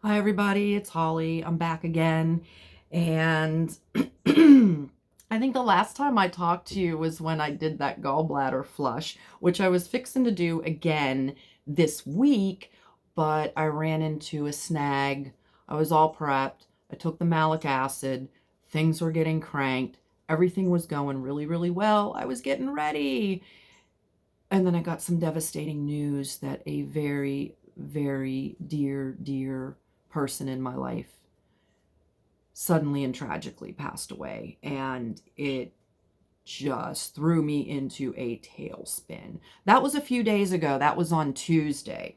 Hi, everybody. It's Holly. I'm back again. And I think the last time I talked to you was when I did that gallbladder flush, which I was fixing to do again this week, but I ran into a snag. I was all prepped. I took the malic acid. Things were getting cranked. Everything was going really, really well. I was getting ready. And then I got some devastating news that a very, very dear person in my life suddenly and tragically passed away. And it just threw me into a tailspin. That was a few days ago. That was on Tuesday.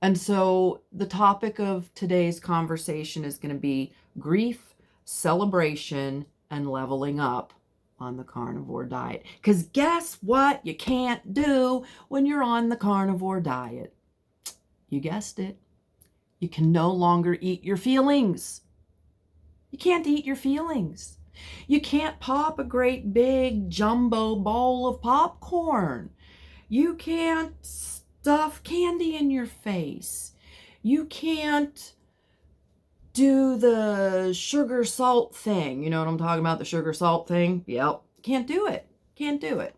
And so the topic of today's conversation is going to be grief, celebration, and leveling up on the carnivore diet. Because guess what you can't do when you're on the carnivore diet? You guessed it. You can no longer eat your feelings. You can't eat your feelings. You can't pop a great big jumbo bowl of popcorn. You can't stuff candy in your face. You can't do the sugar salt thing. You know what I'm talking about? The sugar salt thing? Yep. Can't do it. Can't do it.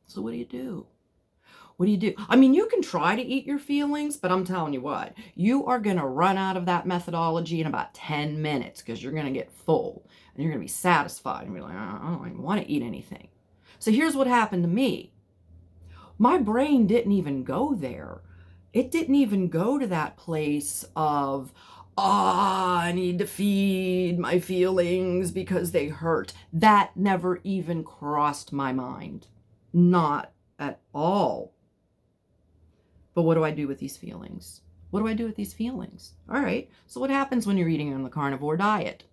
So what do you do? What do you do? I mean, you can try to eat your feelings, but I'm telling you what, you are going to run out of that methodology in about 10 minutes because you're going to get full and you're going to be satisfied and be like, I don't even want to eat anything. So here's what happened to me. My brain didn't even go there. It didn't even go to that place of, I need to feed my feelings because they hurt. That never even crossed my mind. Not at all. But what do I do with these feelings? What do I do with these feelings? All right. So what happens when you're eating on the carnivore diet?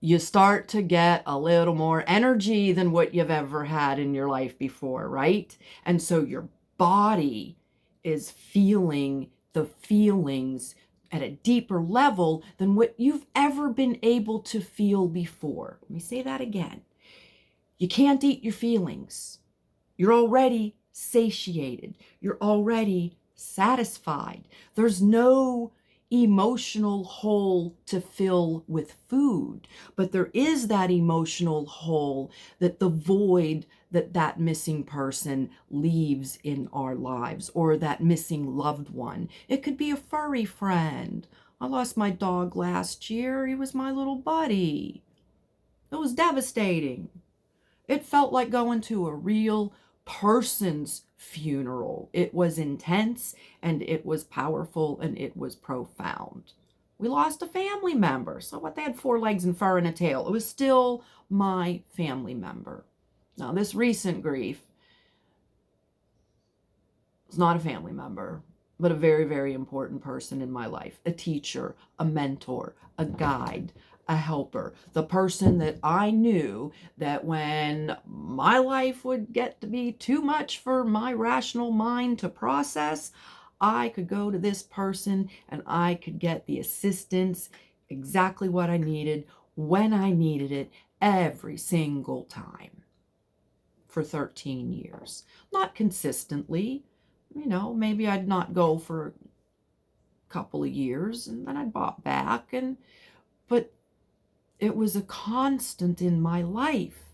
You start to get a little more energy than what you've ever had in your life before, right? And so your body is feeling the feelings at a deeper level than what you've ever been able to feel before. Let me say that again. You can't eat your feelings. You're already satiated. You're already satisfied. There's no emotional hole to fill with food, but there is that emotional hole, that the void that missing person leaves in our lives, or that missing loved one. It could be a furry friend. I lost my dog last year. He was my little buddy. It was devastating. It felt like going to a real person's funeral. It was intense and it was powerful and it was profound. We lost a family member. So what, they had 4 legs and fur and a tail. It was still my family member. Now, this recent grief was not a family member, but a very, very important person in my life. A teacher, a mentor, a guide, a helper, the person that I knew that when my life would get to be too much for my rational mind to process, I could go to this person and I could get the assistance, exactly what I needed, when I needed it, every single time for 13 years. Not consistently, maybe I'd not go for a couple of years and then I'd bop back, but it was a constant in my life,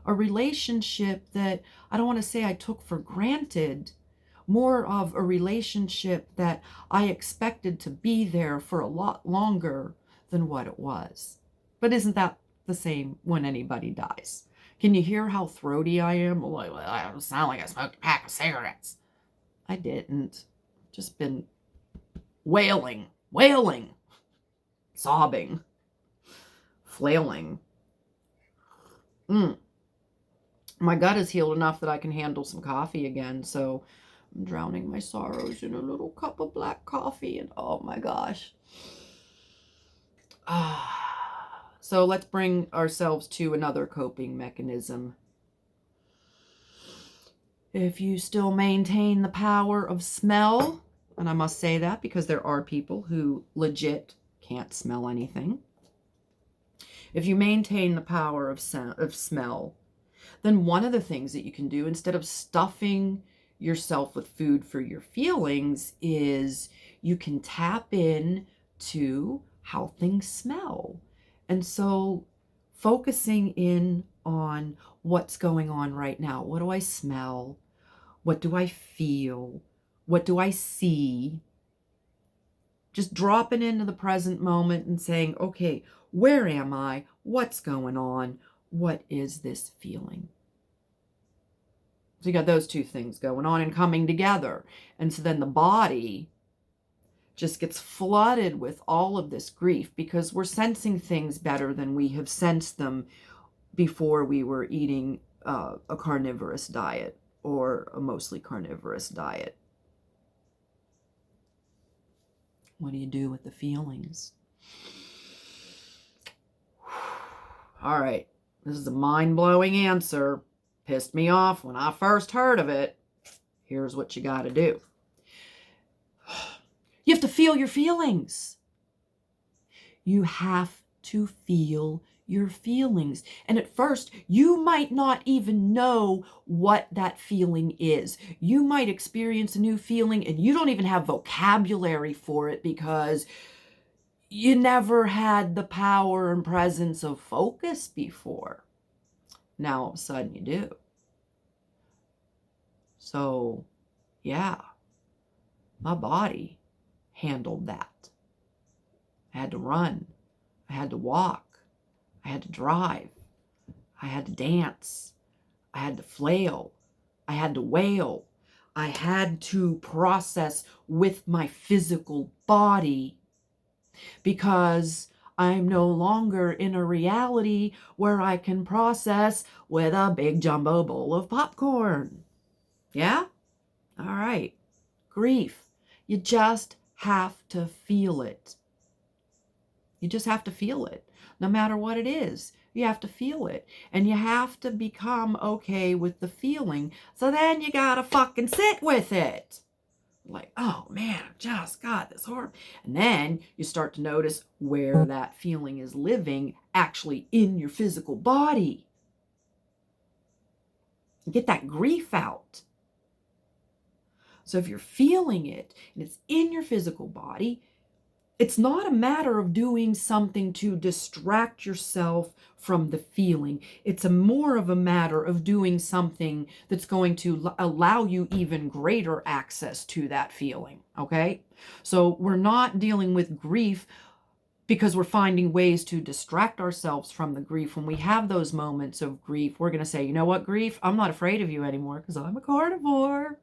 a relationship that I don't want to say I took for granted, more of a relationship that I expected to be there for a lot longer than what it was. But isn't that the same when anybody dies? Can you hear how throaty I am? I sound like I smoked a pack of cigarettes. I didn't. Just been wailing, sobbing, flailing. My gut is healed enough that I can handle some coffee again, so I'm drowning my sorrows in a little cup of black coffee, and oh my gosh. So let's bring ourselves to another coping mechanism. If you still maintain the power of smell, and I must say that because there are people who legit can't smell anything. If you maintain the power of smell, then one of the things that you can do, instead of stuffing yourself with food for your feelings is you can tap in to how things smell. And so focusing in on what's going on right now. What do I smell? What do I feel? What do I see? Just dropping into the present moment and saying, okay, where am I? What's going on? What is this feeling? So you got those two things going on and coming together. And so then the body just gets flooded with all of this grief because we're sensing things better than we have sensed them before we were eating a carnivorous diet or a mostly carnivorous diet. What do you do with the feelings? All right, this is a mind-blowing answer. Pissed me off when I first heard of it. Here's what you got to do. You have to feel your feelings. You have to feel your feelings. And at first, you might not even know what that feeling is. You might experience a new feeling and you don't even have vocabulary for it because you never had the power and presence of focus before. Now, all of a sudden, you do. So, yeah, my body handled that. I had to run. I had to walk. I had to drive. I had to dance. I had to flail. I had to wail. I had to process with my physical body because I'm no longer in a reality where I can process with a big jumbo bowl of popcorn. Yeah? All right. Grief. You just have to feel it. You just have to feel it. No matter what it is, you have to feel it. And you have to become okay with the feeling. So then you gotta fucking sit with it. Like, oh man, I've just got this horrible. And then you start to notice where that feeling is living actually in your physical body. Get that grief out. So if you're feeling it and it's in your physical body, it's not a matter of doing something to distract yourself from the feeling. It's more of a matter of doing something that's going to allow you even greater access to that feeling, okay? So we're not dealing with grief because we're finding ways to distract ourselves from the grief. When we have those moments of grief, we're going to say, you know what, grief? I'm not afraid of you anymore because I'm a carnivore.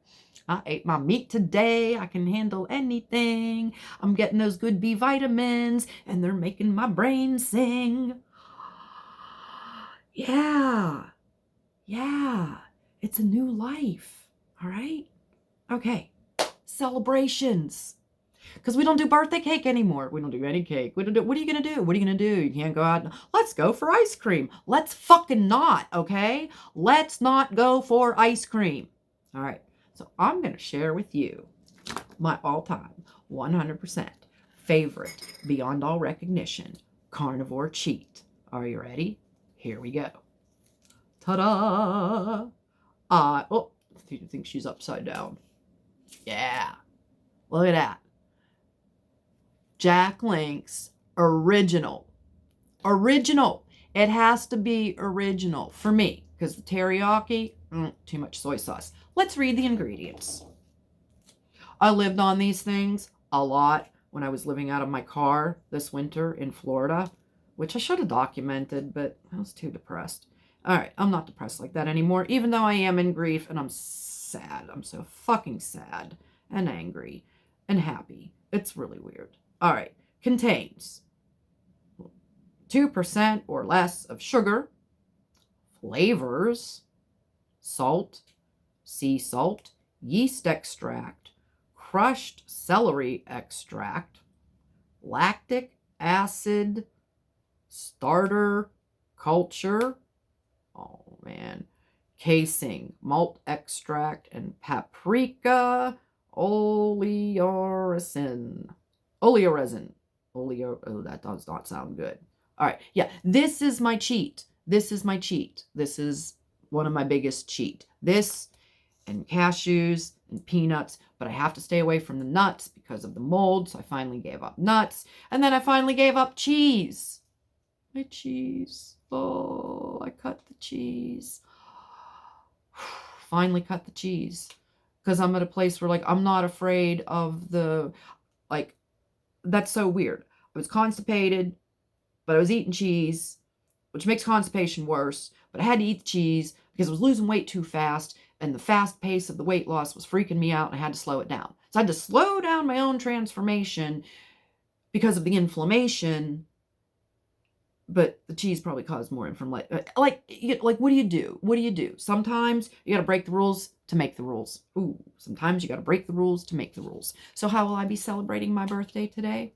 I ate my meat today. I can handle anything. I'm getting those good B vitamins and they're making my brain sing. Yeah. Yeah. It's a new life. All right. Okay. Celebrations. Because we don't do birthday cake anymore. We don't do any cake. We don't do, what are you going to do? What are you going to do? You can't go out. Let's go for ice cream. Let's fucking not, okay? Let's not go for ice cream. All right. So I'm going to share with you my all-time 100% favorite, beyond all recognition, carnivore cheat. Are you ready? Here we go. Ta-da! Oh, I think she's upside down. Yeah. Look at that. Jack Link's original. Original. It has to be original for me because the teriyaki, too much soy sauce. Let's read the ingredients. I lived on these things a lot when I was living out of my car this winter in Florida, which I should have documented, but I was too depressed. All right, I'm not depressed like that anymore, even though I am in grief and I'm sad. I'm so fucking sad and angry and happy. It's really weird. All right, contains 2% or less of sugar, flavors, salt, sea salt, yeast extract, crushed celery extract, lactic acid, starter culture, oh man, casing, malt extract, and paprika oleoresin. Oh, that does not sound good. All right, yeah, this is my cheat. This is my cheat. This is one of my biggest cheat. This and cashews and peanuts, but I have to stay away from the nuts because of the mold. So I finally gave up nuts. And then I finally gave up cheese. My cheese. Oh, I cut the cheese. Finally cut the cheese. Because I'm at a place where, like, I'm not afraid of the, like, that's so weird. I was constipated, but I was eating cheese, which makes constipation worse. But I had to eat the cheese because I was losing weight too fast, and the fast pace of the weight loss was freaking me out, and I had to slow it down. So I had to slow down my own transformation because of the inflammation. But the cheese probably caused more inflammation. Like, what do you do? What do you do? Sometimes you got to break the rules to make the rules. Ooh, sometimes you got to break the rules to make the rules. So how will I be celebrating my birthday today?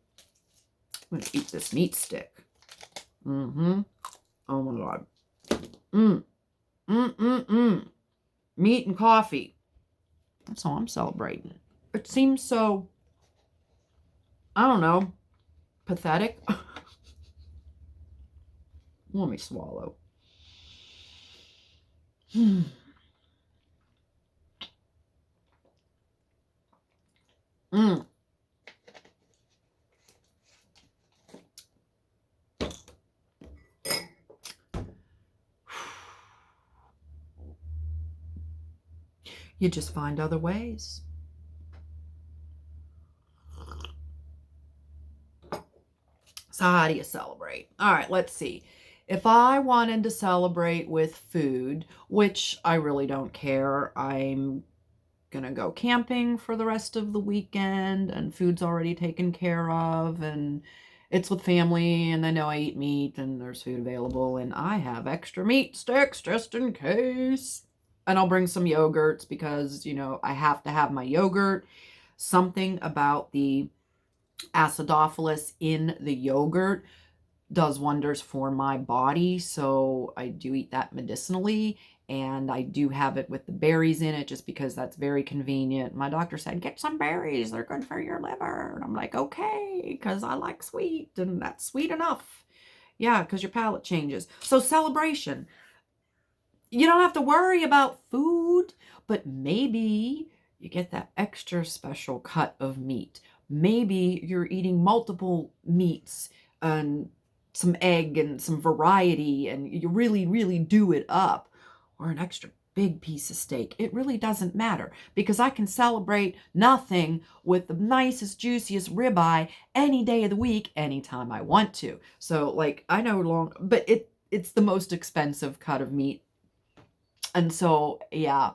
I'm going to eat this meat stick. Oh my God. Meat and coffee. That's how I'm celebrating. It seems so, I don't know, pathetic. Let me swallow. You just find other ways. So how do you celebrate? All right, let's see. If I wanted to celebrate with food, which I really don't care, I'm gonna go camping for the rest of the weekend, and food's already taken care of, and it's with family, and they know I eat meat, and there's food available, and I have extra meat sticks just in case. And I'll bring some yogurts because, you know, I have to have my yogurt. Something about the acidophilus in the yogurt does wonders for my body, so I do eat that medicinally, and I do have it with the berries in it just because that's very convenient. My doctor said, get some berries, they're good for your liver. And I'm like, okay, because I like sweet, and that's sweet enough. Yeah, because your palate changes. So celebration. You don't have to worry about food, but maybe you get that extra special cut of meat. Maybe you're eating multiple meats and some egg and some variety, and you really, really do it up, or an extra big piece of steak. It really doesn't matter because I can celebrate nothing with the nicest, juiciest ribeye any day of the week, anytime I want to. So, like, I know but it's the most expensive cut of meat. And so, yeah,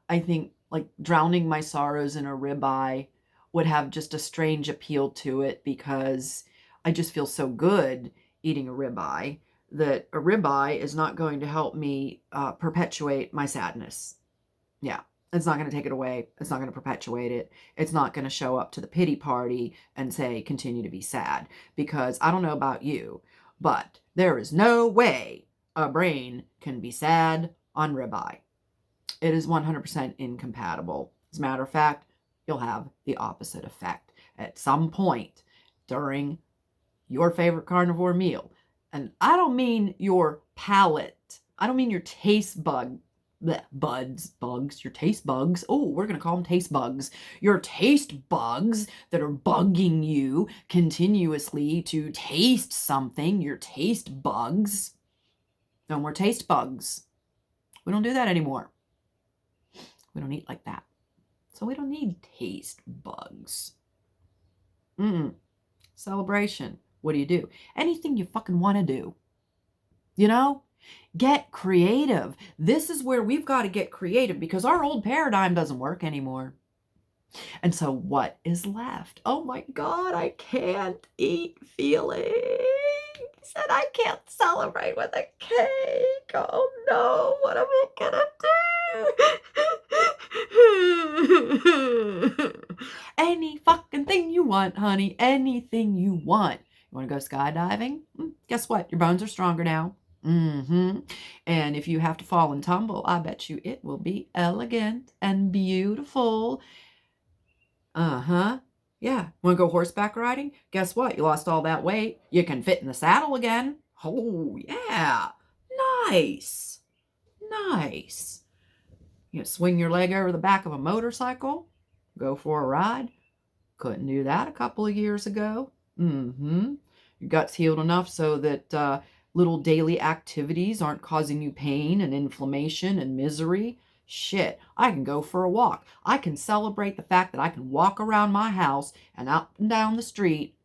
I think like drowning my sorrows in a ribeye would have just a strange appeal to it because I just feel so good eating a ribeye that a ribeye is not going to help me perpetuate my sadness. Yeah, it's not going to take it away. It's not going to perpetuate it. It's not going to show up to the pity party and say, continue to be sad. Because I don't know about you, but there is no way a brain can be sad on ribeye. It is 100% incompatible. As a matter of fact, you'll have the opposite effect at some point during your favorite carnivore meal. And I don't mean your palate. I don't mean your taste bugs, your taste bugs. Oh, we're going to call them taste bugs. Your taste bugs that are bugging you continuously to taste something, your taste bugs. No more taste bugs. We don't do that anymore. We don't eat like that. So we don't need taste bugs. Celebration. What do? Anything you fucking want to do. You know? Get creative. This is where we've got to get creative because our old paradigm doesn't work anymore. And so what is left? Oh my God, I can't eat feelings. And I can't celebrate with a cake. Oh no, what am I gonna do? Any fucking thing you want, honey. Anything you want. You want to go skydiving? Guess what? Your bones are stronger now. And if you have to fall and tumble, I bet you it will be elegant and beautiful. Yeah. Want to go horseback riding? Guess what? You lost all that weight. You can fit in the saddle again. Oh, yeah. Nice. Nice. You know, swing your leg over the back of a motorcycle, go for a ride. Couldn't do that a couple of years ago. Your gut's healed enough so that little daily activities aren't causing you pain and inflammation and misery. Shit, I can go for a walk. I can celebrate the fact that I can walk around my house and up and down the street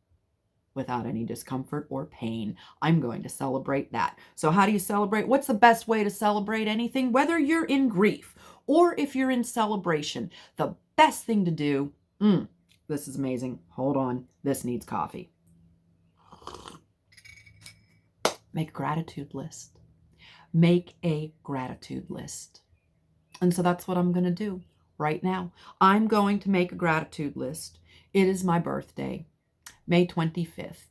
without any discomfort or pain. I'm going to celebrate that. So how do you celebrate? What's the best way to celebrate anything? Whether you're in grief or if you're in celebration, the best thing to do, this is amazing. Hold on. This needs coffee. Make a gratitude list. Make a gratitude list. And so that's what I'm going to do right now. I'm going to make a gratitude list. It is my birthday, May 25th,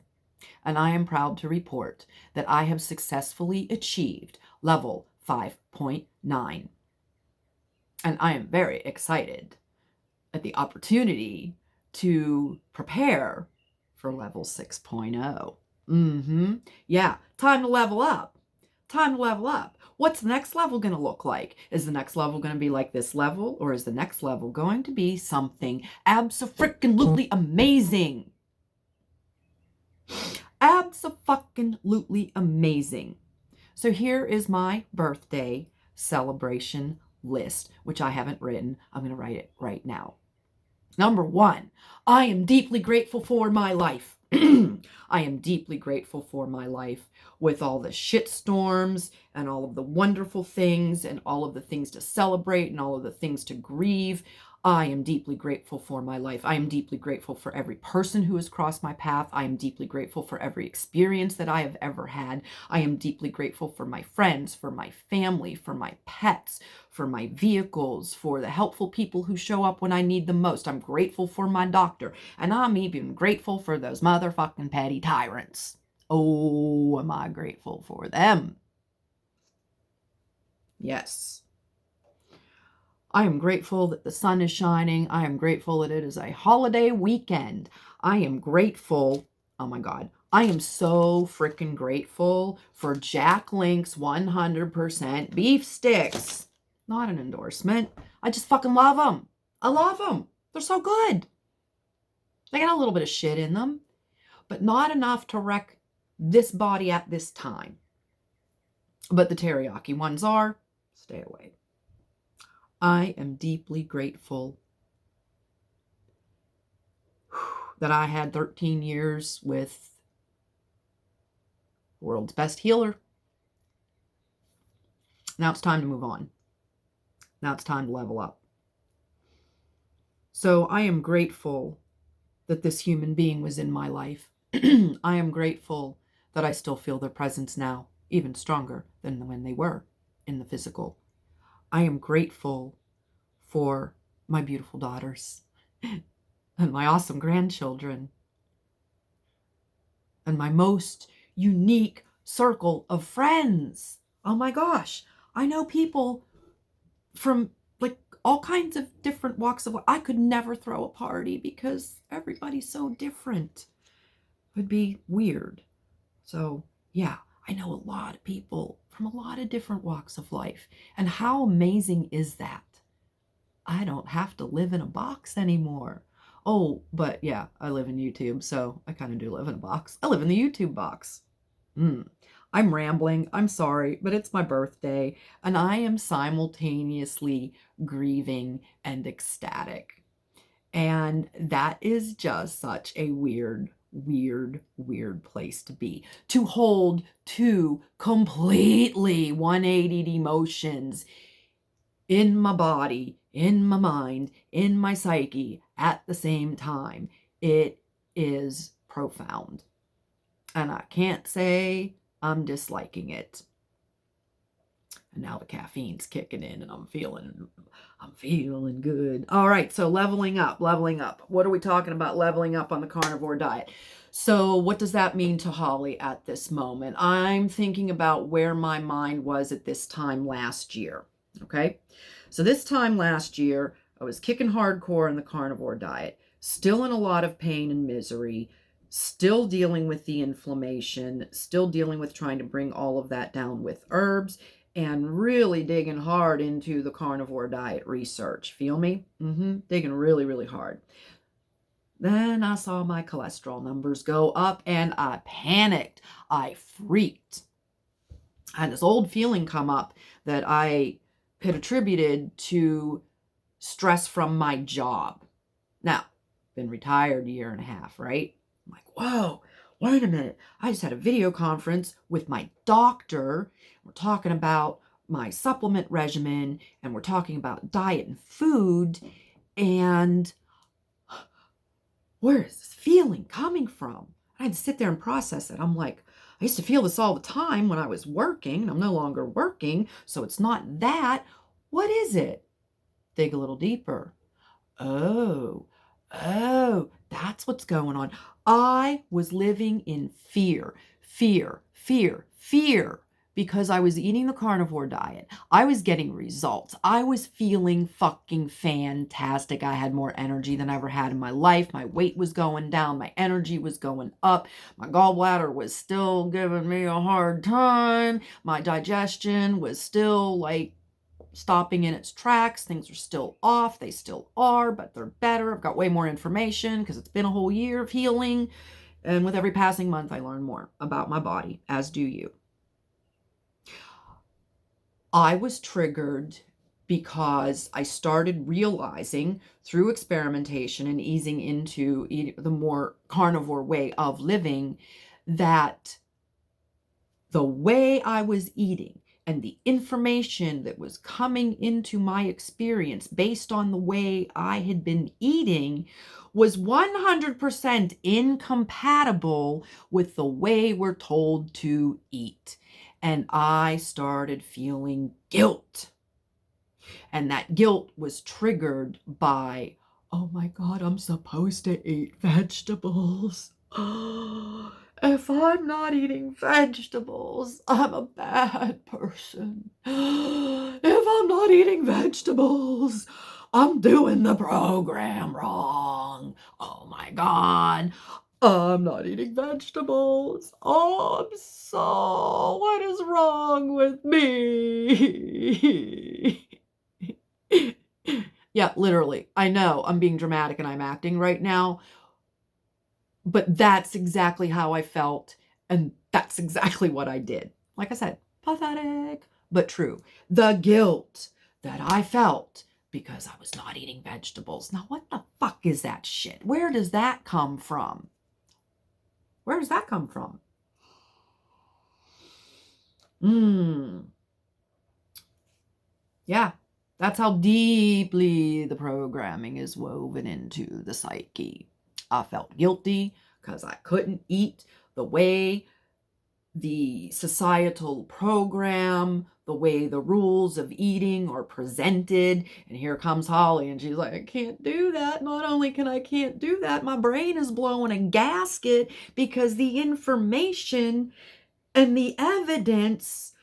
and I am proud to report that I have successfully achieved level 5.9. And I am very excited at the opportunity to prepare for level 6.0. Yeah, time to level up. Time to level up. What's the next level going to look like? Is the next level going to be like this level, or is the next level going to be something abso-freaking-lutely amazing? Abso-fucking-lutely amazing. So here is my birthday celebration list, which I haven't written. I'm going to write it right now. Number 1, I am deeply grateful for my life. I am deeply grateful for my life with all the shit storms and all of the wonderful things and all of the things to celebrate and all of the things to grieve. I am deeply grateful for my life. I am deeply grateful for every person who has crossed my path. I am deeply grateful for every experience that I have ever had. I am deeply grateful for my friends, for my family, for my pets, for my vehicles, for the helpful people who show up when I need them most. I'm grateful for my doctor, and I'm even grateful for those motherfucking petty tyrants. Oh, am I grateful for them? Yes. I am grateful that the sun is shining. I am grateful that it is a holiday weekend. I am grateful. Oh my God. I am so freaking grateful for Jack Link's 100% beef sticks. Not an endorsement. I just fucking love them. I love them. They're so good. They got a little bit of shit in them, but not enough to wreck this body at this time. But the teriyaki ones are. Stay away. I am deeply grateful that I had 13 years with the world's best healer. Now it's time to move on. Now it's time to level up. So I am grateful that this human being was in my life. I am grateful that I still feel their presence now, even stronger than when they were in the physical. I am grateful for my beautiful daughters and my awesome grandchildren and my most unique circle of friends. Oh my gosh. I know people from like all kinds of different walks of life. I could never throw a party because everybody's so different. It would be weird. So yeah, I know a lot of people from a lot of different walks of life. And how amazing is that? I don't have to live in a box anymore. Oh, but yeah, I live in YouTube, so I kind of do live in a box. I live in the YouTube box. I'm rambling. I'm sorry, but it's my birthday, and I am simultaneously grieving and ecstatic. And that is just such a weird place to be. To hold two completely 180 emotions in my body, in my mind, in my psyche at the same time. It is profound. And I can't say I'm disliking it. And now the caffeine's kicking in and I'm feeling good. All right, so leveling up. What are we talking about leveling up on the carnivore diet? So what does that mean to Holly at this moment? I'm thinking about where my mind was at this time last year. Okay, so this time last year, I was kicking hardcore in the carnivore diet, still in a lot of pain and misery, still dealing with the inflammation, still dealing with trying to bring all of that down with herbs, and really digging hard into the carnivore diet research. Feel me? Digging really, really hard. Then I saw my cholesterol numbers go up and I panicked. I freaked. I had this old feeling come up that I had attributed to stress from my job. Now, been retired a year and a half, right? I'm like, whoa, wait a minute. I just had a video conference with my doctor. We're talking about my supplement regimen and we're talking about diet and food. And where is this feeling coming from? I had to sit there and process it. I'm like, I used to feel this all the time when I was working, and I'm no longer working, so it's not that. What is it? Dig a little deeper. Oh, that's what's going on. I was living in fear, because I was eating the carnivore diet. I was getting results. I was feeling fucking fantastic. I had more energy than I ever had in my life. My weight was going down. My energy was going up. My gallbladder was still giving me a hard time. My digestion was still like stopping in its tracks. Things are still off. They still are, but they're better. I've got way more information because it's been a whole year of healing. And with every passing month, I learn more about my body, as do you. I was triggered because I started realizing through experimentation and easing into the more carnivore way of living that the way I was eating and the information that was coming into my experience based on the way I had been eating was 100% incompatible with the way we're told to eat. And I started feeling guilt. And that guilt was triggered by, oh my God, I'm supposed to eat vegetables. If I'm not eating vegetables, I'm a bad person. If I'm not eating vegetables, I'm doing the program wrong. Oh my God. I'm not eating vegetables. Oh, what is wrong with me? Yeah, literally. I know I'm being dramatic and I'm acting right now, but that's exactly how I felt. And that's exactly what I did. Like I said, pathetic, but true. The guilt that I felt because I was not eating vegetables. Now, what the fuck is that shit? Where does that come from? Where does that come from? Yeah, that's how deeply the programming is woven into the psyche. I felt guilty because I couldn't eat the way the societal program, the way the rules of eating are presented. And here comes Holly and she's like, I can't do that. Not only can't do that, my brain is blowing a gasket because the information and the evidence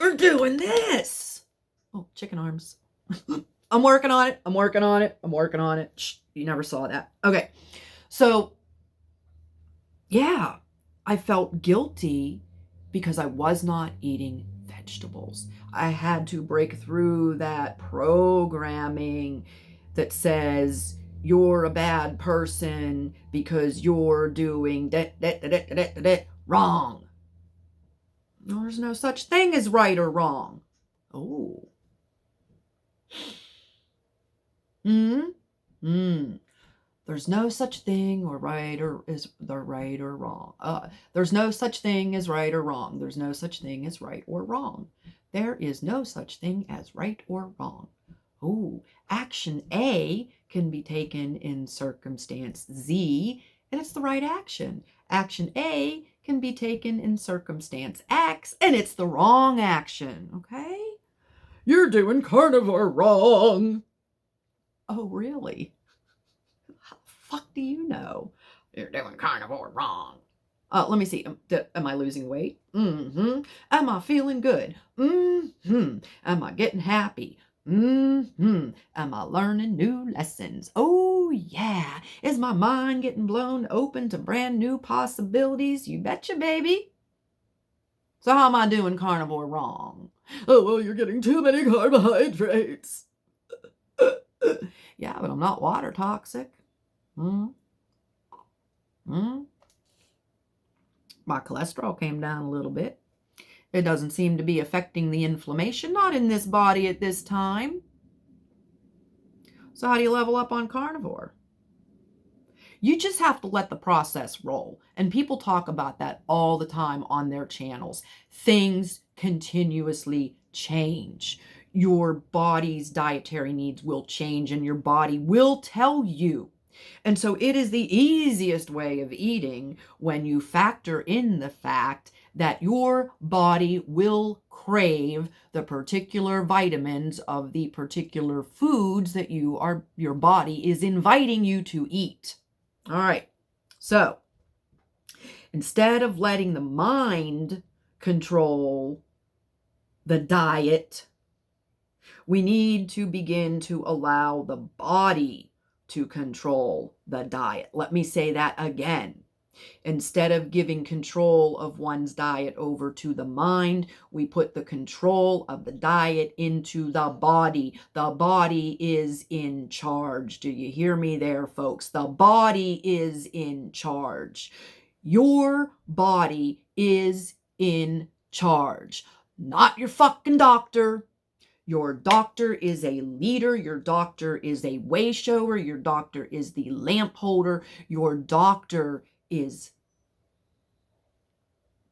are doing this. Oh, chicken arms. I'm working on it. Shh, you never saw that. Okay. So, yeah, I felt guilty because I was not eating vegetables. I had to break through that programming that says you're a bad person because you're doing wrong. There's no such thing as right or wrong. Oh. There's no such thing or right or is the right or wrong. There's no such thing as right or wrong. There's no such thing as right or wrong. There is no such thing as right or wrong. Oh, action A can be taken in circumstance Z, and it's the right action. Action A can be taken in circumstance X, and it's the wrong action. Okay? You're doing carnivore wrong. Oh, really? How the fuck do you know? You're doing carnivore wrong. Let me see. Am I losing weight? Am I feeling good? Am I getting happy? Am I learning new lessons? Oh, yeah. Is my mind getting blown open to brand new possibilities? You betcha, baby. So how am I doing carnivore wrong? Oh, well, you're getting too many carbohydrates. Yeah, but I'm not water toxic. Mm. Mm. My cholesterol came down a little bit. It doesn't seem to be affecting the inflammation, not in this body at this time. So how do you level up on carnivore? You just have to let the process roll. And people talk about that all the time on their channels. Things continuously change. Your body's dietary needs will change and your body will tell you. And so it is the easiest way of eating when you factor in the fact that your body will crave the particular vitamins of the particular foods that your body is inviting you to eat. All right. So instead of letting the mind control the diet, we need to begin to allow the body to control the diet. Let me say that again. Instead of giving control of one's diet over to the mind, we put the control of the diet into the body. The body is in charge. Do you hear me there, folks? The body is in charge. Your body is in charge, not your fucking doctor. Your doctor is a leader. Your doctor is a way shower. Your doctor is the lamp holder. Your doctor is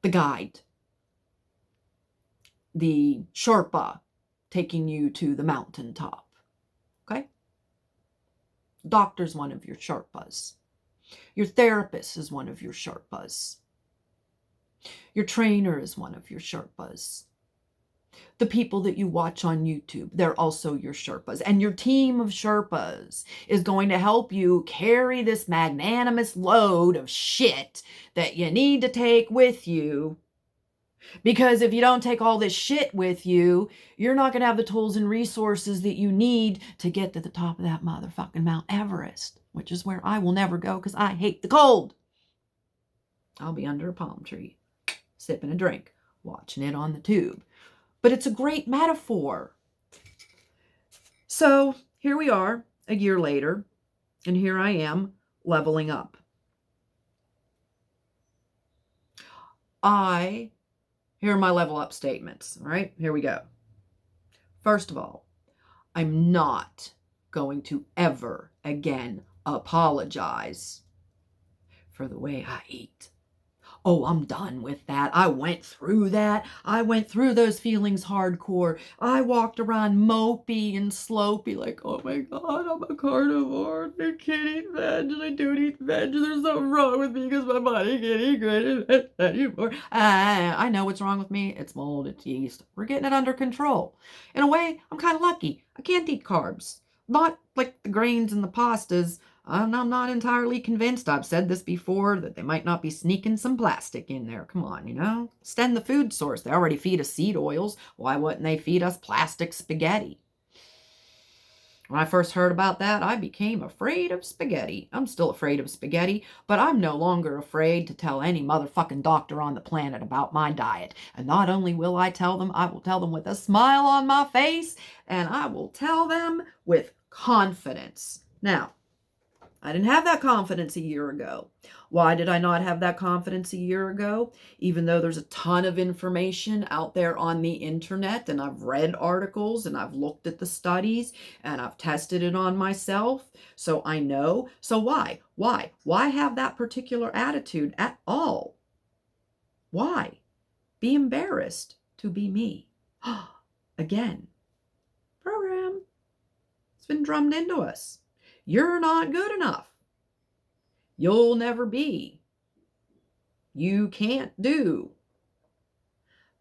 the guide, the Sherpa taking you to the mountaintop. Okay? Doctor's one of your Sherpas. Your therapist is one of your Sherpas. Your trainer is one of your Sherpas. The people that you watch on YouTube, they're also your Sherpas. And your team of Sherpas is going to help you carry this magnanimous load of shit that you need to take with you. Because if you don't take all this shit with you, you're not going to have the tools and resources that you need to get to the top of that motherfucking Mount Everest, which is where I will never go because I hate the cold. I'll be under a palm tree, sipping a drink, watching it on the tube. But it's a great metaphor. So here we are a year later, and here I am leveling up. Here are my level up statements. All right, here we go. First of all, I'm not going to ever again apologize for the way I eat. Oh, I'm done with that. I went through that. I went through those feelings hardcore. I walked around mopey and slopey like, oh my God, I'm a carnivore. I can't eat veg and I don't eat veg. There's something wrong with me because my body can't eat good anymore. I know what's wrong with me. It's mold, it's yeast. We're getting it under control. In a way, I'm kind of lucky. I can't eat carbs. Not like the grains and the pastas. I'm not entirely convinced. I've said this before, that they might not be sneaking some plastic in there. Come on, Extend the food source. They already feed us seed oils. Why wouldn't they feed us plastic spaghetti? When I first heard about that, I became afraid of spaghetti. I'm still afraid of spaghetti, but I'm no longer afraid to tell any motherfucking doctor on the planet about my diet. And not only will I tell them, I will tell them with a smile on my face, and I will tell them with confidence. Now, I didn't have that confidence a year ago. Why did I not have that confidence a year ago? Even though there's a ton of information out there on the internet, and I've read articles and I've looked at the studies and I've tested it on myself. So I know. So why? Why have that particular attitude at all? Why? Be embarrassed to be me. Again, program. It's been drummed into us. You're not good enough. You'll never be. You can't do.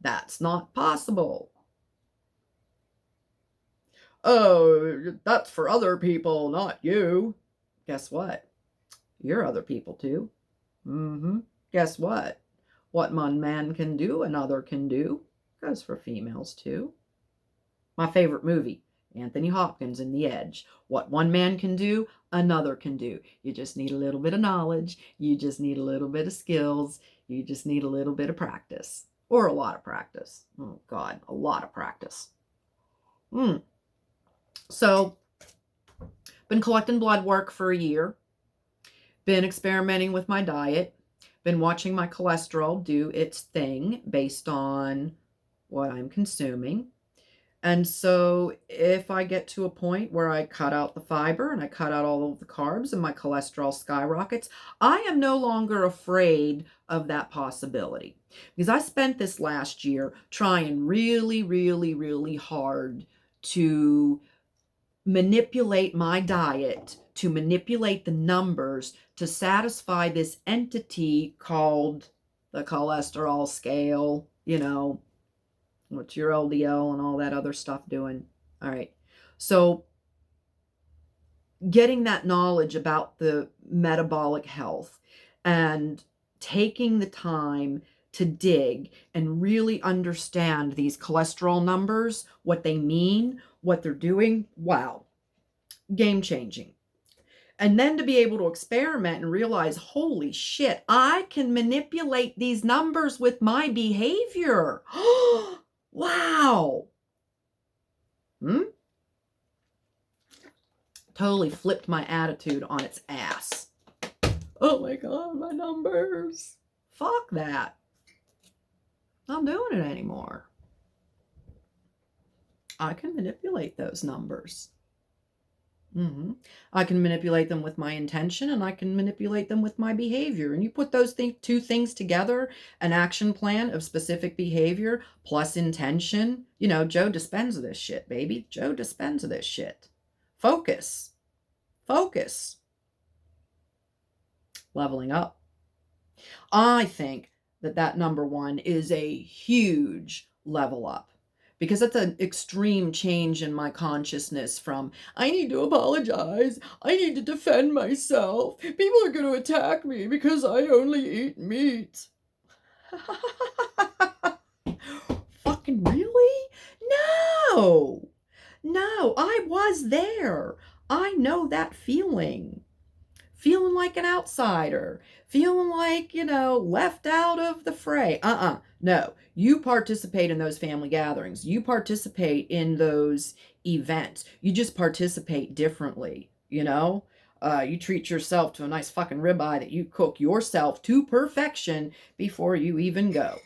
That's not possible. Oh, that's for other people, not you. Guess what? You're other people too. Guess what? What one man can do, another can do. Goes for females too. My favorite movie. Anthony Hopkins in The Edge. What one man can do, another can do. You just need a little bit of knowledge. You just need a little bit of skills. You just need a little bit of practice. or a lot of practice. Oh God, a lot of practice. So, been collecting blood work for a year, been experimenting with my diet, been watching my cholesterol do its thing based on what I'm consuming. And so if I get to a point where I cut out the fiber and I cut out all of the carbs and my cholesterol skyrockets, I am no longer afraid of that possibility. Because I spent this last year trying really, really, really hard to manipulate my diet, to manipulate the numbers, to satisfy this entity called the cholesterol scale, what's your LDL and all that other stuff doing. All right. So getting that knowledge about the metabolic health and taking the time to dig and really understand these cholesterol numbers, what they mean, what they're doing. Wow. Game changing. And then to be able to experiment and realize, holy shit, I can manipulate these numbers with my behavior. Wow. Totally flipped my attitude on its ass. Oh my God, my numbers. Fuck that. Not doing it anymore. I can manipulate those numbers. I can manipulate them with my intention, and I can manipulate them with my behavior. And you put those two things together, an action plan of specific behavior plus intention. Joe Dispenza this shit, baby. Joe Dispenza this shit. Focus. Focus. Leveling up. I think that number one is a huge level up. Because that's an extreme change in my consciousness from, I need to apologize, I need to defend myself, people are going to attack me because I only eat meat. Fucking really? No, I was there. I know that feeling. Feeling like an outsider, feeling like, left out of the fray. No, you participate in those family gatherings. You participate in those events. You just participate differently, You treat yourself to a nice fucking ribeye that you cook yourself to perfection before you even go.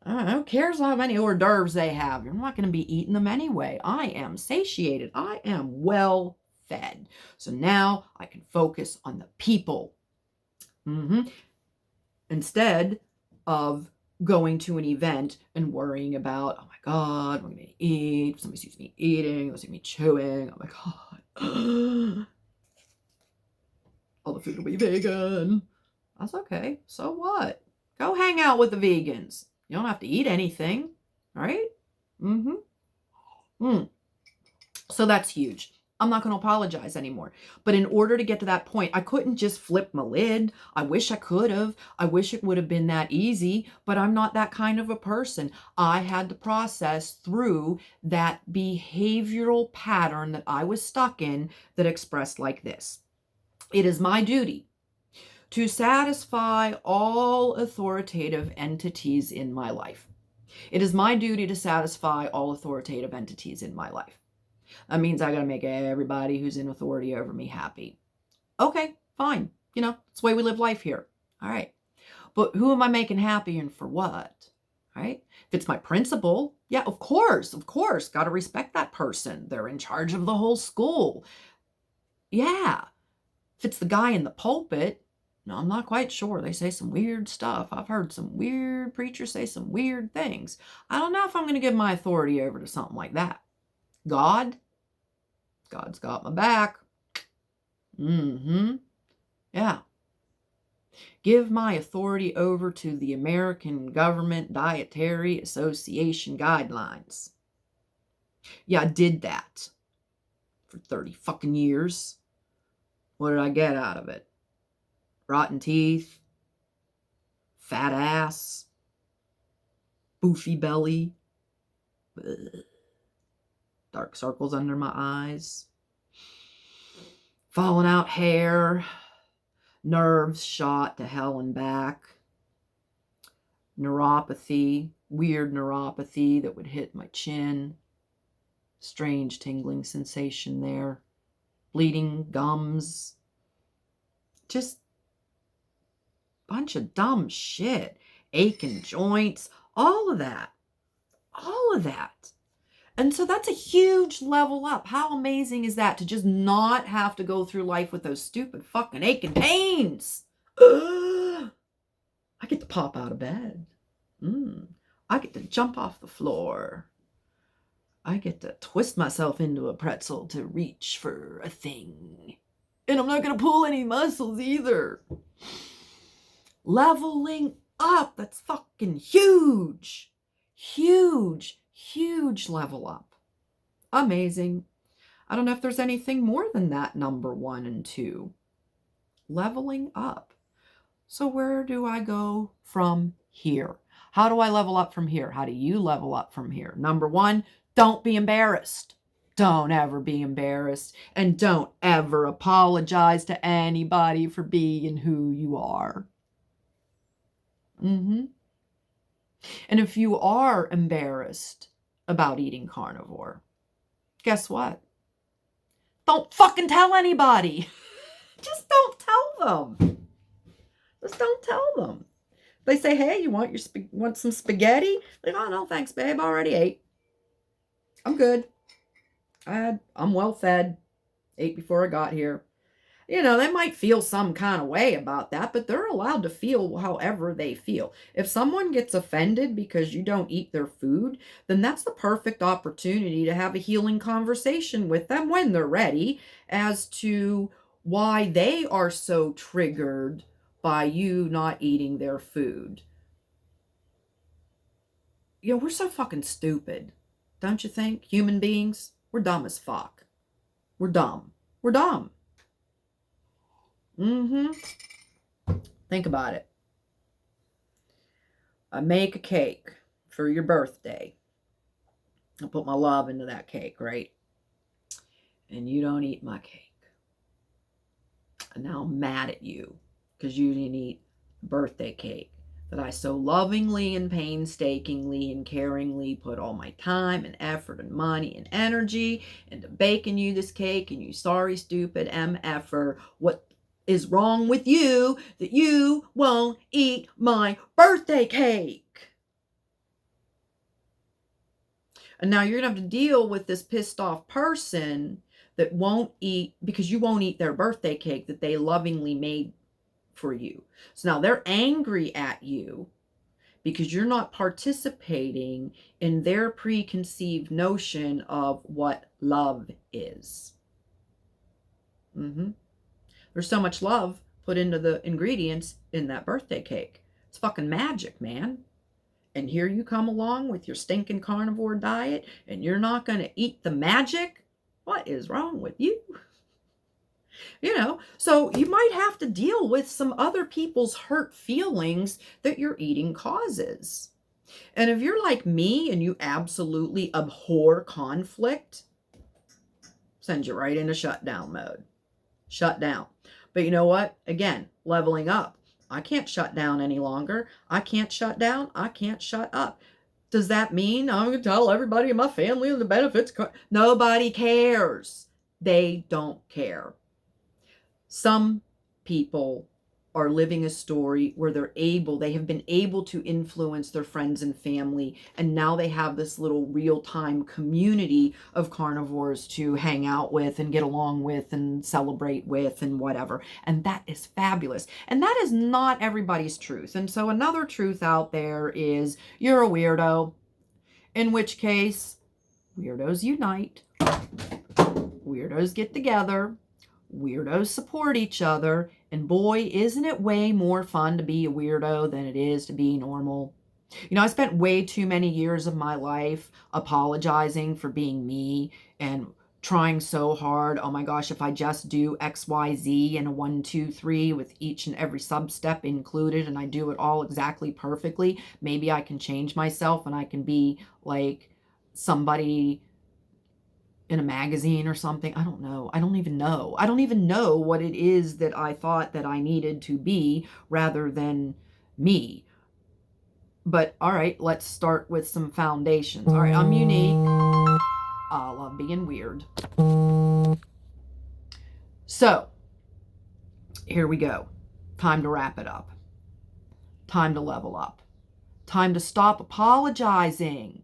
Who cares how many hors d'oeuvres they have? You're not going to be eating them anyway. I am satiated. I am well fed. So now I can focus on the people. Instead of going to an event and worrying about, oh my God, what am I going to eat? Somebody sees me eating, they see me chewing. Oh my God. All the food will be vegan. That's okay. So what? Go hang out with the vegans. You don't have to eat anything, right? So that's huge. I'm not going to apologize anymore. But in order to get to that point, I couldn't just flip my lid. I wish I could have. I wish it would have been that easy, but I'm not that kind of a person. I had to process through that behavioral pattern that I was stuck in that expressed like this. It is my duty to satisfy all authoritative entities in my life. It is my duty to satisfy all authoritative entities in my life. That means I got to make everybody who's in authority over me happy. Okay, fine. It's the way we live life here. All right. But who am I making happy and for what? All right. If it's my principal, yeah, of course. Got to respect that person. They're in charge of the whole school. Yeah. If it's the guy in the pulpit, no, I'm not quite sure. They say some weird stuff. I've heard some weird preachers say some weird things. I don't know if I'm going to give my authority over to something like that. God's got my back. Yeah. Give my authority over to the American Government Dietary Association guidelines. Yeah, I did that for 30 fucking years. What did I get out of it? Rotten teeth, fat ass, boofy belly, dark circles under my eyes, falling out hair, nerves shot to hell and back, neuropathy, weird neuropathy that would hit my chin, strange tingling sensation there, bleeding gums, just bunch of dumb shit, aching joints, all of that, all of that. And so that's a huge level up. How amazing is that to just not have to go through life with those stupid fucking aching pains? I get to pop out of bed. I get to jump off the floor. I get to twist myself into a pretzel to reach for a thing. And I'm not going to pull any muscles either. Leveling up. That's fucking huge. Huge, huge level up. Amazing. I don't know if there's anything more than that number 1 and 2. Leveling up. So where do I go from here? How do I level up from here? How do you level up from here? Number 1, don't be embarrassed. Don't ever be embarrassed. And don't ever apologize to anybody for being who you are. And if you are embarrassed about eating carnivore, guess what? Don't fucking tell anybody. Just don't tell them. Just don't tell them. They say, hey, you want some spaghetti? Like, oh, no, thanks, babe. I already ate. I'm good. I'm well fed. Ate before I got here. You know, they might feel some kind of way about that, but they're allowed to feel however they feel. If someone gets offended because you don't eat their food, then that's the perfect opportunity to have a healing conversation with them when they're ready as to why they are so triggered by you not eating their food. You know, we're so fucking stupid, don't you think? Human beings, we're dumb as fuck. We're dumb. We're dumb. Think about it. I make a cake for your birthday. I put my love into that cake, right? And you don't eat my cake. And now I'm mad at you because you didn't eat the birthday cake that I so lovingly and painstakingly and caringly put all my time and effort and money and energy into baking you this cake, and you sorry, stupid MFer. What is wrong with you that you won't eat my birthday cake? And now you're going to have to deal with this pissed off person that won't eat, because you won't eat their birthday cake that they lovingly made for you. So now they're angry at you because you're not participating in their preconceived notion of what love is. There's so much love put into the ingredients in that birthday cake. It's fucking magic, man. And here you come along with your stinking carnivore diet, and you're not going to eat the magic? What is wrong with you? You know, so you might have to deal with some other people's hurt feelings that your eating causes. And if you're like me and you absolutely abhor conflict, send you right into shutdown mode. Shut down. But you know what? Again, leveling up. I can't shut down any longer. I can't shut down. I can't shut up. Does that mean I'm going to tell everybody in my family the benefits? Nobody cares. They don't care. Some people are living a story where they have been able to influence their friends and family, and now they have this little real-time community of carnivores to hang out with and get along with and celebrate with and whatever. And that is fabulous. And that is not everybody's truth. And so another truth out there is you're a weirdo, in which case weirdos unite, weirdos get together, weirdos support each other, and boy, isn't it way more fun to be a weirdo than it is to be normal. You know, I spent way too many years of my life apologizing for being me and trying so hard. Oh my gosh, if I just do X, Y, Z and a 1, 2, 3 with each and every sub-step included, and I do it all exactly perfectly, maybe I can change myself and I can be like somebody in a magazine or something. I don't know. I don't even know. I don't even know what it is that I thought that I needed to be rather than me. But all right, let's start with some foundations. All right, I'm unique. I love being weird. So here we go. Time to wrap it up. Time to level up. Time to stop apologizing.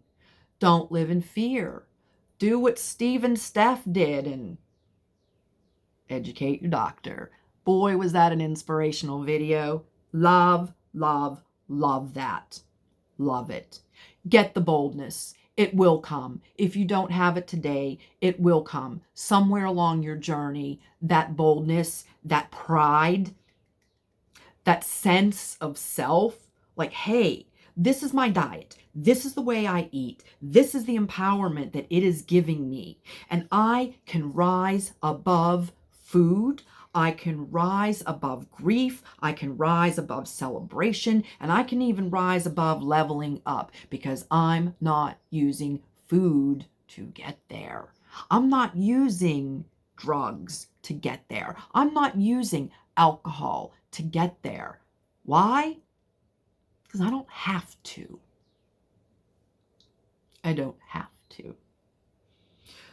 Don't live in fear. Do what Steve and Steph did and educate your doctor. Boy, was that an inspirational video. Love, love, love that. Love it. Get the boldness. It will come. If you don't have it today, it will come. Somewhere along your journey, that boldness, that pride, that sense of self, like, hey, this is my diet. This is the way I eat. This is the empowerment that it is giving me. And I can rise above food. I can rise above grief. I can rise above celebration. And I can even rise above leveling up because I'm not using food to get there. I'm not using drugs to get there. I'm not using alcohol to get there. Why? Because I don't have to. I don't have to.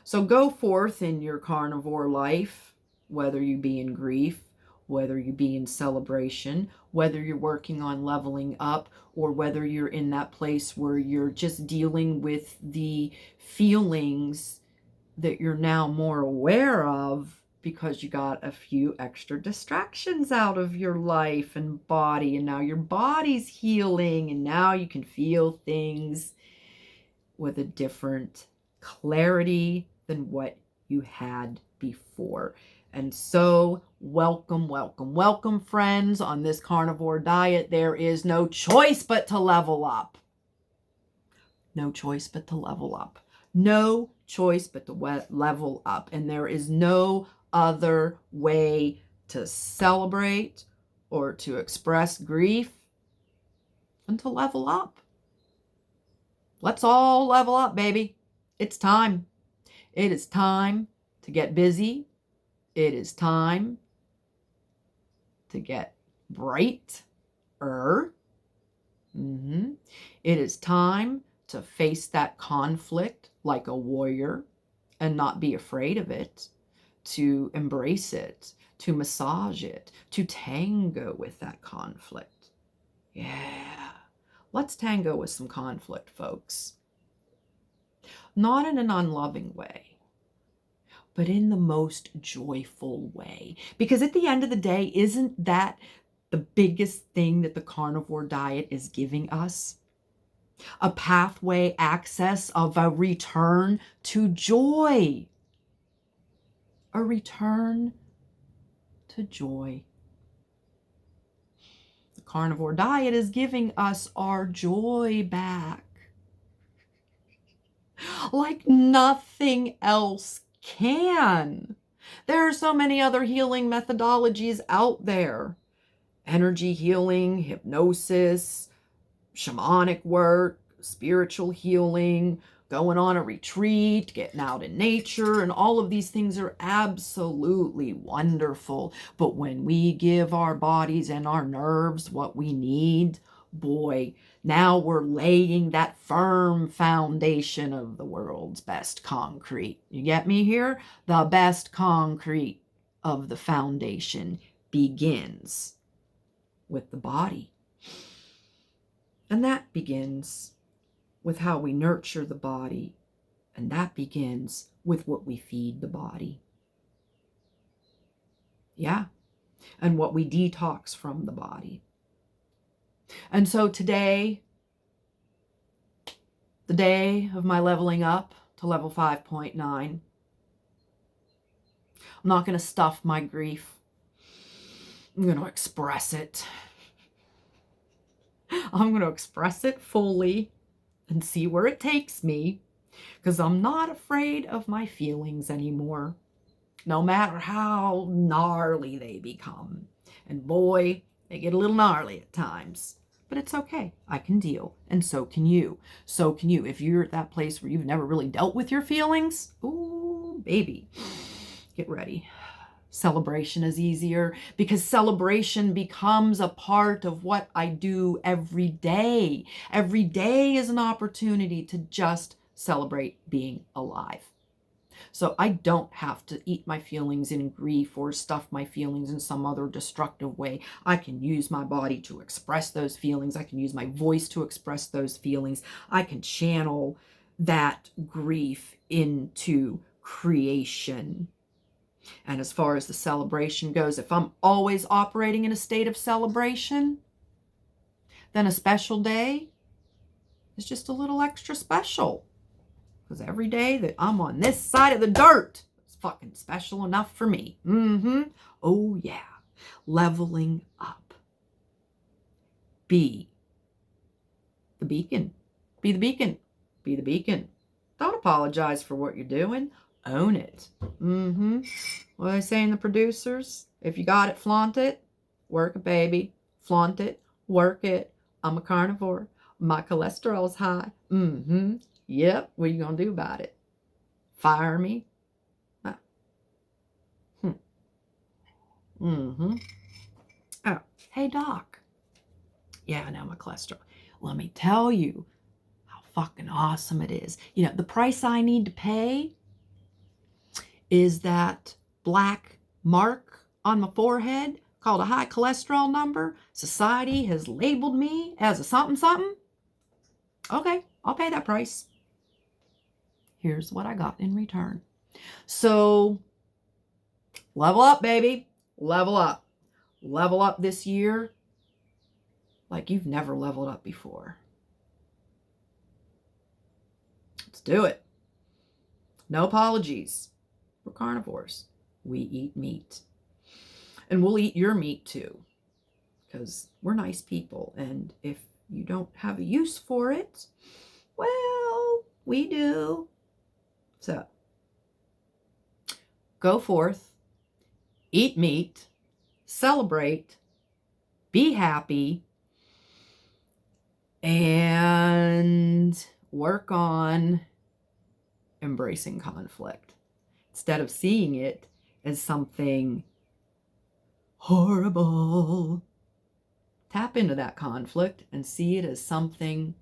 So go forth in your carnivore life, whether you be in grief, whether you be in celebration, whether you're working on leveling up, or whether you're in that place where you're just dealing with the feelings that you're now more aware of because you got a few extra distractions out of your life and body, and now your body's healing, and now you can feel things with a different clarity than what you had before. And so welcome, welcome, welcome, friends. On this carnivore diet, there is no choice but to level up. No choice but to level up. No choice but to level up. And there is no other way to celebrate or to express grief than to level up. Let's all level up, baby. It's time. It is time to get busy. It is time to get brighter. It is time to face that conflict like a warrior and not be afraid of it, to embrace it, to massage it, to tango with that conflict. Yeah. Let's tango with some conflict, folks. Not in an unloving way, but in the most joyful way. Because at the end of the day, isn't that the biggest thing that the carnivore diet is giving us? A pathway, access of a return to joy. A return to joy. The carnivore diet is giving us our joy back. Like nothing else can. There are so many other healing methodologies out there. Energy healing, hypnosis, shamanic work, spiritual healing, going on a retreat, getting out in nature, and all of these things are absolutely wonderful. But when we give our bodies and our nerves what we need, boy, now we're laying that firm foundation of the world's best concrete. You get me here? The best concrete of the foundation begins with the body. And that begins with how we nurture the body. And that begins with what we feed the body. Yeah. And what we detox from the body. And so today, the day of my leveling up to level 5.9, I'm not going to stuff my grief. I'm going to express it. I'm going to express it fully and see where it takes me, because I'm not afraid of my feelings anymore, no matter how gnarly they become. And boy, they get a little gnarly at times, but it's okay. I can deal, and so can you. So can you. If you're at that place where you've never really dealt with your feelings, ooh, baby, get ready. celebration is easier because celebration becomes a part of what I do every day. Every day is an opportunity to just celebrate being alive. So I don't have to eat my feelings in grief or stuff my feelings in some other destructive way. I can use my body to express those feelings. I can use my voice to express those feelings. I can channel that grief into creation. And as far as the celebration goes, if I'm always operating in a state of celebration, then a special day is just a little extra special. Because every day that I'm on this side of the dirt is fucking special enough for me. Oh, yeah. Leveling up. Be the beacon. Be the beacon. Be the beacon. Don't apologize for what you're doing. Own it. What do they say in the producers? If you got it, flaunt it. Work it, baby. Flaunt it. Work it. I'm a carnivore. My cholesterol's high. Yep. What are you going to do about it? Fire me? Oh, hey, doc. Yeah, now my cholesterol. Let me tell you how fucking awesome it is. You know, the price I need to pay is that black mark on my forehead called a high cholesterol number. Society has labeled me as a something something. Okay, I'll pay that price. Here's what I got in return. So level up, baby. Level up. Level up this year like you've never leveled up before. Let's do it. No apologies. We're carnivores. We eat meat. And we'll eat your meat too. Because we're nice people. And if you don't have a use for it, well, we do. So, go forth, eat meat, celebrate, be happy, and work on embracing conflict instead of seeing it as something horrible. Tap into that conflict and see it as something,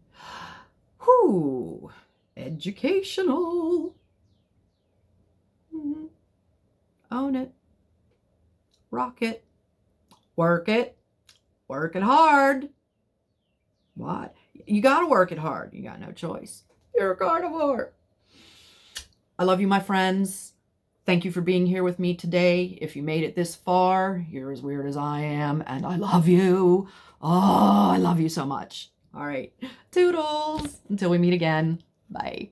educational. Own it. Rock it. Work it. Work it hard. What? You got to work it hard. You got no choice. You're a carnivore. I love you, my friends. Thank you for being here with me today. If you made it this far, you're as weird as I am, and I love you. Oh, I love you so much. All right. Toodles. Until we meet again. Bye.